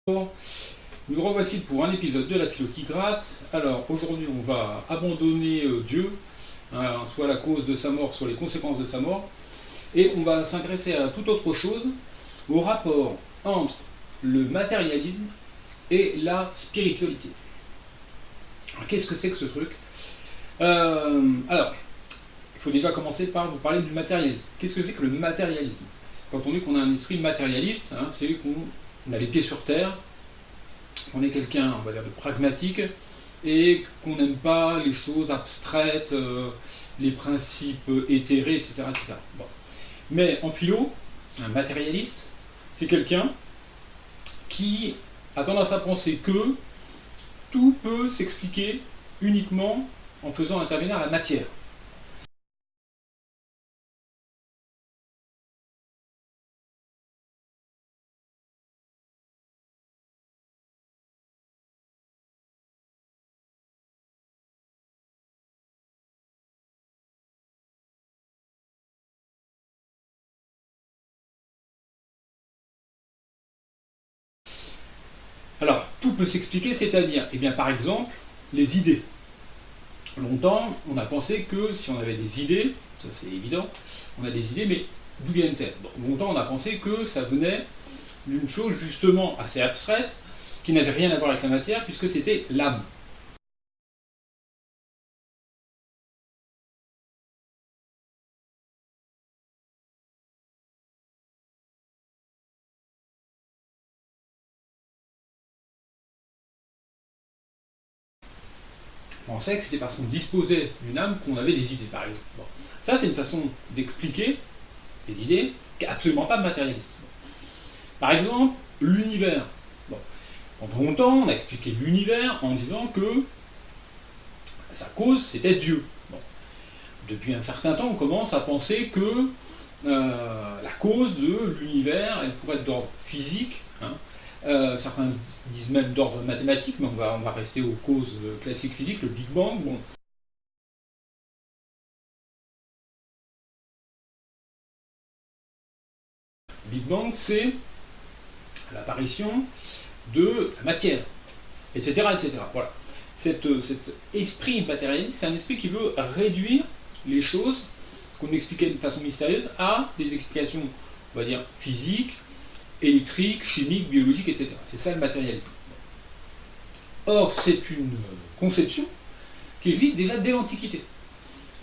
Nous revoici pour un épisode de la philo qui gratte. Alors aujourd'hui on va abandonner Dieu, hein, soit la cause de sa mort, soit les conséquences de sa mort, et on va s'intéresser à toute autre chose, au rapport entre le matérialisme et la spiritualité. Alors qu'est-ce que c'est que ce truc Alors, il faut déjà commencer par vous parler du matérialisme. Qu'est-ce que c'est que le matérialisme? Quand on dit qu'on a un esprit matérialiste, hein, c'est qu'on a les pieds sur terre, qu'on est quelqu'un, on va dire, de pragmatique, et qu'on n'aime pas les choses abstraites, les principes éthérés, etc. etc. Bon. Mais en philo, un matérialiste, c'est quelqu'un qui a tendance à penser que tout peut s'expliquer uniquement en faisant intervenir la matière. Alors, tout peut s'expliquer, c'est-à-dire, eh bien, par exemple, les idées. Longtemps, on a pensé que si on avait des idées, ça c'est évident, on a des idées, mais d'où viennent-elles? Longtemps, on a pensé que ça venait d'une chose justement assez abstraite, qui n'avait rien à voir avec la matière, puisque c'était l'âme. On pensait que c'était parce qu'on disposait d'une âme qu'on avait des idées, par exemple. Bon. Ça, c'est une façon d'expliquer les idées qui n'est absolument pas matérialiste. Par exemple, l'univers. Bon. Pendant longtemps, on a expliqué l'univers en disant que sa cause, c'était Dieu. Bon. Depuis un certain temps, on commence à penser que la cause de l'univers, elle pourrait être d'ordre physique. Hein. Certains disent même d'ordre mathématique, mais on va rester aux causes classiques physiques, le Big Bang. Bon. Le Big Bang, c'est l'apparition de la matière, etc. etc. Voilà. Cet esprit matérialiste, c'est un esprit qui veut réduire les choses qu'on expliquait d'une façon mystérieuse à des explications, on va dire, physiques, électriques, chimiques, biologiques, etc. C'est ça le matérialisme. Or, c'est une conception qui existe déjà dès l'Antiquité.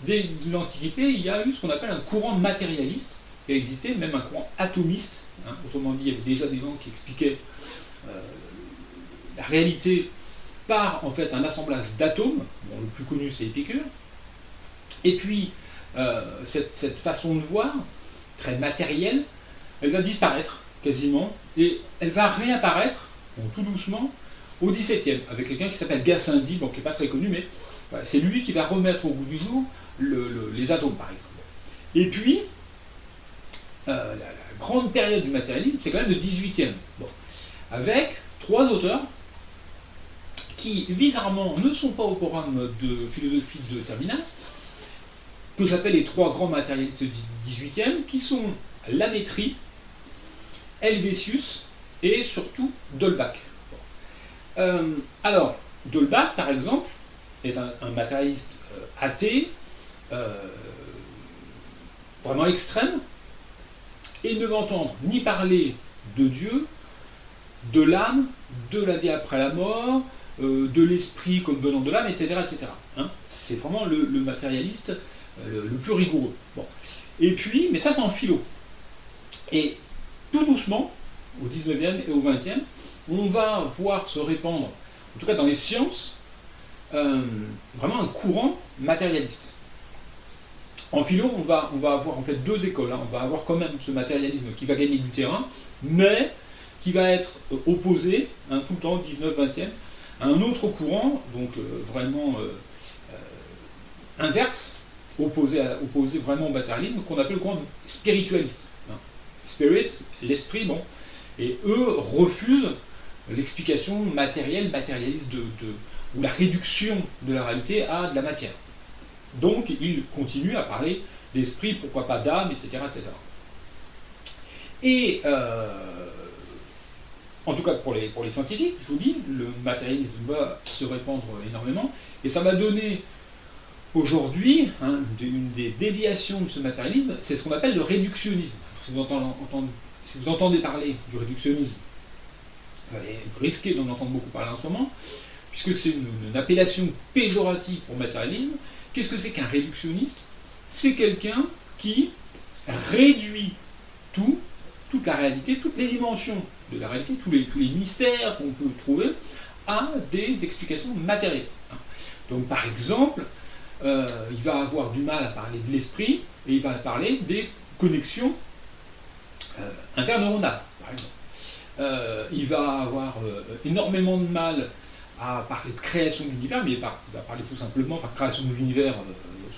Dès l'Antiquité, il y a eu ce qu'on appelle un courant matérialiste, qui a existé, même un courant atomiste. Hein. Autrement dit, il y avait déjà des gens qui expliquaient la réalité par en fait un assemblage d'atomes. Bon, le plus connu c'est Épicure. Et puis, cette façon de voir, très matérielle, elle va disparaître quasiment, et elle va réapparaître, bon, tout doucement, au XVIIe, avec quelqu'un qui s'appelle Gassendi, bon, qui n'est pas très connu, mais voilà, c'est lui qui va remettre au goût du jour les atomes, par exemple. Et puis, la grande période du matérialisme, c'est quand même le XVIIIe, bon, avec trois auteurs qui, bizarrement, ne sont pas au programme de philosophie de terminale, que j'appelle les trois grands matérialistes du XVIIIe, qui sont Lamétrie, Helvétius et surtout D'Holbach. Alors, D'Holbach, par exemple, est un matérialiste athée, vraiment extrême, et ne veut entendre ni parler de Dieu, de l'âme, de la vie après la mort, de l'esprit comme venant de l'âme, etc. etc. Hein, c'est vraiment le matérialiste le plus rigoureux. Bon. Et puis, mais ça c'est en philo. Et tout doucement, au 19e et au 20e, on va voir se répandre, en tout cas dans les sciences, vraiment un courant matérialiste. En philo, on va avoir en fait deux écoles. Hein. On va avoir quand même ce matérialisme qui va gagner du terrain, mais qui va être opposé, hein, tout le temps, 19-20e, à un autre courant, donc vraiment inverse, opposé vraiment au matérialisme, qu'on appelle le courant spiritualiste. Hein. Spirit, l'esprit, bon. Et eux refusent l'explication matérielle, matérialiste ou la réduction de la réalité à de la matière. Donc ils continuent à parler d'esprit, pourquoi pas d'âme, etc. etc. Et en tout cas pour les scientifiques, je vous dis, le matérialisme va se répandre énormément, et ça m'a donné aujourd'hui, hein, une des déviations de ce matérialisme, c'est ce qu'on appelle le réductionnisme. Si vous entendez parler du réductionnisme, vous allez risquer d'en entendre beaucoup parler en ce moment, puisque c'est une appellation péjorative pour matérialisme. Qu'est-ce que c'est qu'un réductionniste? C'est quelqu'un qui réduit tout, toute la réalité, toutes les dimensions de la réalité, tous les mystères qu'on peut trouver, à des explications matérielles. Donc par exemple, il va avoir du mal à parler de l'esprit, et il va parler des connexions interneuronales, par exemple. Il va avoir énormément de mal à parler de création de l'univers, mais il va parler tout simplement, enfin création de l'univers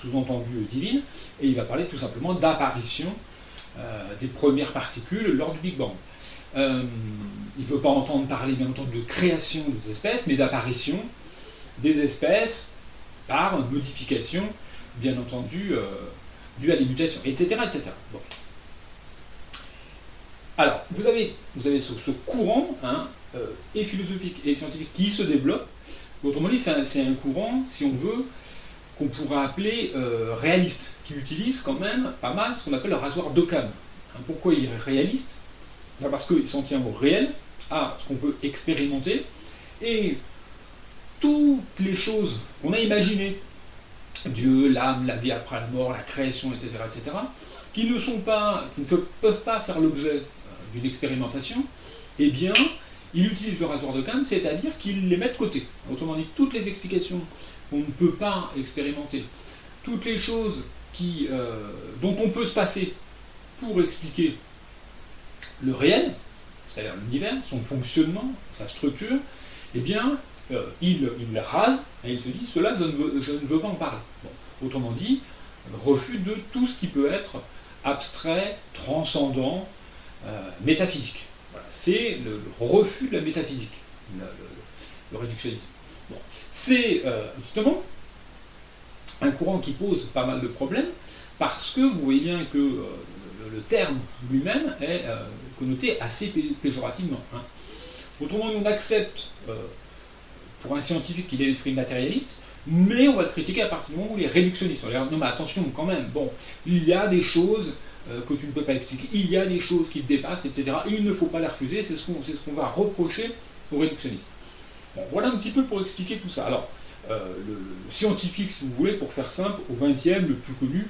sous-entendu divine, et il va parler tout simplement d'apparition des premières particules lors du Big Bang. Il ne veut pas entendre parler, bien entendu, de création des espèces, mais d'apparition des espèces par modification, bien entendu, due à des mutations, etc. etc. Bon. Alors, vous avez ce courant, hein, et philosophique et scientifique qui se développe. Autrement dit, c'est un courant, si on veut, qu'on pourrait appeler réaliste, qui utilise quand même pas mal ce qu'on appelle le rasoir d'Occam. Hein, pourquoi il est réaliste? Parce qu'il s'en tient au réel, à ce qu'on peut expérimenter, et toutes les choses qu'on a imaginées, Dieu, l'âme, la vie après la mort, la création, etc., qui ne peuvent pas faire l'objet d'une expérimentation, eh bien, il utilise le rasoir d'Occam, c'est-à-dire qu'il les met de côté. Autrement dit, toutes les explications qu'on ne peut pas expérimenter, toutes les choses dont on peut se passer pour expliquer le réel, c'est-à-dire l'univers, son fonctionnement, sa structure, eh bien, il rase et il se dit, cela, je ne veux pas en parler. Bon, autrement dit, refus de tout ce qui peut être abstrait, transcendant, métaphysique. Voilà, c'est le refus de la métaphysique, le réductionnisme. Bon, c'est justement un courant qui pose pas mal de problèmes, parce que vous voyez bien que le terme lui-même est connoté assez péjorativement. Hein. Autrement dit, on accepte pour un scientifique qu'il ait l'esprit matérialiste, mais on va le critiquer à partir du moment où il est réductionniste. On va dire, non mais attention quand même, bon, il y a des choses que tu ne peux pas expliquer, il y a des choses qui te dépassent, etc. Et il ne faut pas les refuser, c'est ce qu'on va reprocher aux réductionnistes. Bon, voilà un petit peu pour expliquer tout ça. Alors, le scientifique, si vous voulez, pour faire simple, au XXe, le plus connu,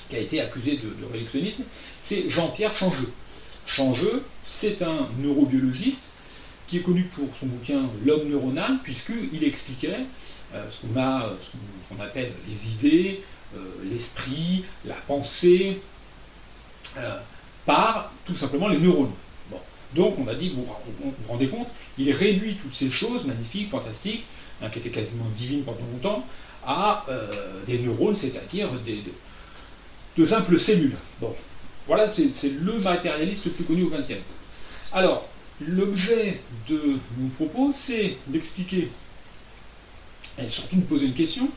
qui a été accusé de réductionnisme, c'est Jean-Pierre Changeux. Changeux, c'est un neurobiologiste qui est connu pour son bouquin L'homme neuronal, puisqu'il expliquait ce qu'on appelle les idées, l'esprit, la pensée, par tout simplement les neurones. Bon. Donc on a dit, vous vous rendez compte, il réduit toutes ces choses magnifiques, fantastiques, hein, qui étaient quasiment divines pendant longtemps, à des neurones, c'est-à-dire de simples cellules. Bon. Voilà, c'est le matérialiste le plus connu au XXe. Alors, l'objet de mon propos, c'est d'expliquer, et surtout de poser une question,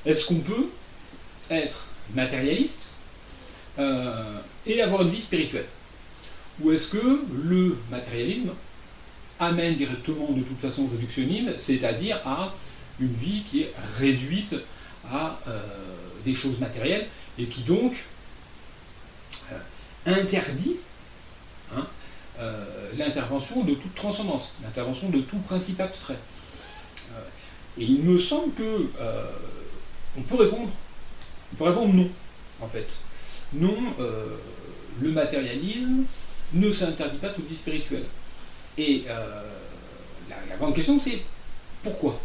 est-ce qu'on peut être matérialiste et avoir une vie spirituelle? Ou est-ce que le matérialisme amène directement de toute façon au réductionnisme, c'est-à-dire à une vie qui est réduite à des choses matérielles, et qui donc interdit, hein, l'intervention de toute transcendance, l'intervention de tout principe abstrait. Et il me semble que on peut répondre non, en fait. Non, le matérialisme ne s'interdit pas toute vie spirituelle. Et la grande question, c'est pourquoi?